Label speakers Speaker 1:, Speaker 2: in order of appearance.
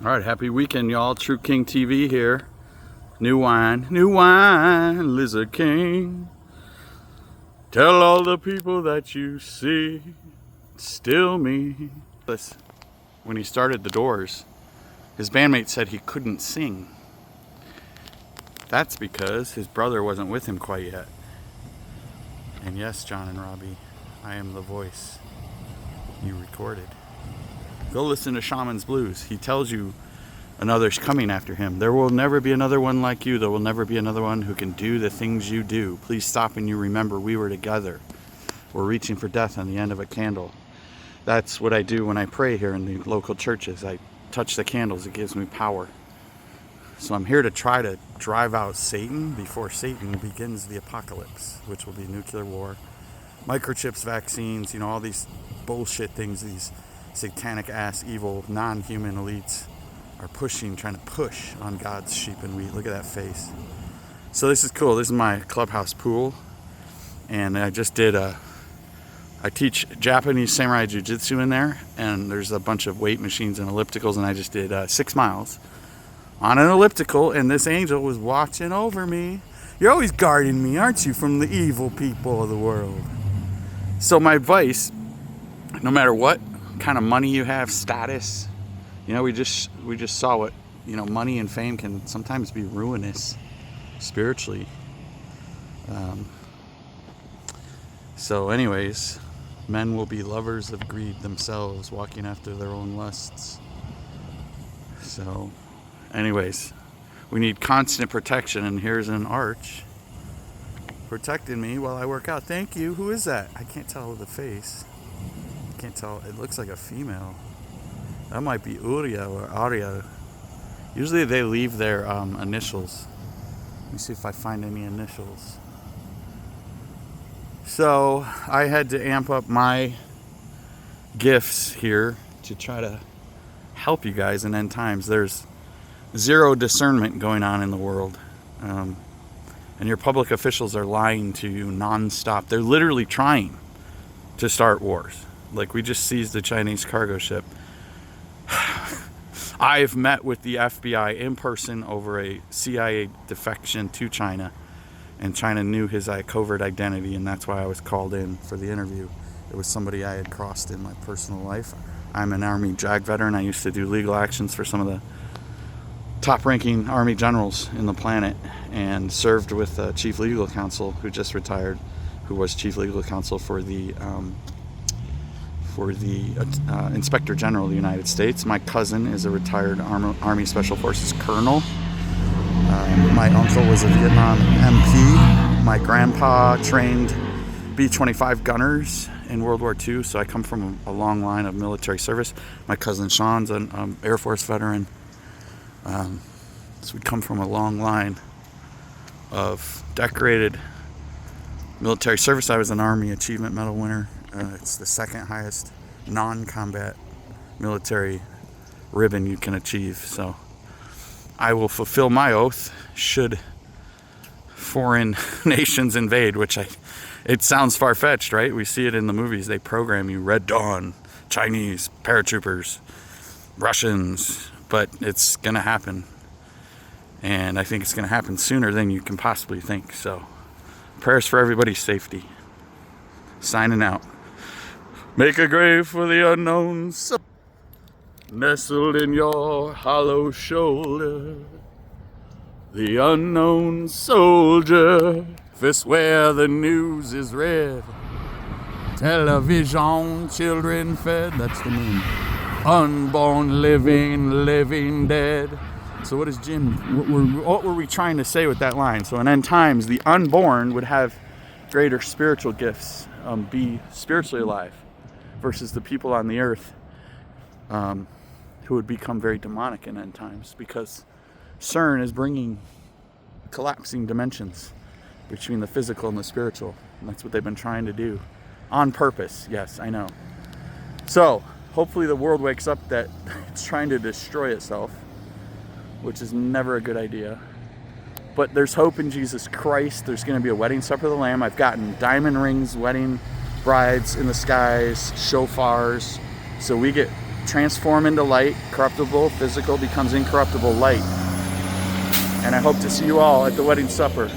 Speaker 1: All right, happy weekend, y'all. True King TV here. New wine, Lizard King. Tell all the people that you see, it's still me. When he started the Doors, his bandmate said he couldn't sing. That's because his brother wasn't with him quite yet. And yes, John and Robbie, I am the voice you recorded. Go listen to Shaman's Blues. He tells you another's coming after him. There will never be another one like you. There will never be another one who can do the things you do. Please stop and you remember we were together. We're reaching for death on the end of a candle. That's what I do when I pray here in the local churches. I touch the candles. It gives me power. So I'm here to try to drive out Satan before Satan begins the apocalypse, which will be nuclear war, microchips, vaccines, all these bullshit things, these satanic ass, evil, non-human elites are trying to push on God's sheep and wheat. Look at that face. So this is cool. This is my clubhouse pool. And I just did I teach Japanese samurai jiu-jitsu in there. And there's a bunch of weight machines and ellipticals. And I just did 6 miles on an elliptical. And this angel was watching over me. You're always guarding me, aren't you, from the evil people of the world? So my advice, no matter what kind of money you have, status, we just saw what, money and fame can sometimes be ruinous spiritually. So anyways, men will be lovers of greed themselves, walking after their own lusts. So anyways, we need constant protection, and here's an arch protecting me while I work out. Thank you. Who is that? I can't tell with the face. Can't tell. It looks like a female. That might be Uria or Arya. Usually they leave their initials. Let me see if I find any initials. So I had to amp up my gifts here to try to help you guys in end times. There's zero discernment going on in the world. And your public officials are lying to you nonstop. They're literally trying to start wars. Like, we just seized the Chinese cargo ship. I've met with the FBI in person over a CIA defection to China, and China knew his covert identity, and that's why I was called in for the interview. It was somebody I had crossed in my personal life. I'm an Army JAG veteran. I used to do legal actions for some of the top-ranking Army generals in the planet, and served with Chief Legal Counsel, who just retired, who was Chief Legal Counsel for the Inspector General of the United States. My cousin is a retired Army Special Forces colonel. My uncle was a Vietnam MP. My grandpa trained B-25 gunners in World War II, so I come from a long line of military service. My cousin Sean's an Air Force veteran. So we come from a long line of decorated military service. I was an Army Achievement Medal winner. It's the second highest non-combat military ribbon you can achieve. So I will fulfill my oath should foreign nations invade, which it sounds far-fetched, right? We see it in the movies. They program you, Red Dawn, Chinese, paratroopers, Russians, but it's going to happen. And I think it's going to happen sooner than you can possibly think. So prayers for everybody's safety. Signing out. Make a grave for the unknown soul, nestled in your hollow shoulder. The unknown soldier, fist where the news is read. Television, children fed, that's the moon. Unborn, living dead. So what is Jim, what were we trying to say with that line? So in end times, the unborn would have greater spiritual gifts, be spiritually alive, versus the people on the earth who would become very demonic in end times, because CERN is bringing collapsing dimensions between the physical and the spiritual, and that's what they've been trying to do on purpose. Yes, I know. So hopefully the world wakes up that it's trying to destroy itself, which is never a good idea. But there's hope in Jesus Christ. There's going to be a wedding supper of the Lamb. I've gotten diamond rings, wedding brides in the skies, shofars. So we get transform into light. Corruptible, physical becomes incorruptible light. And I hope to see you all at the wedding supper.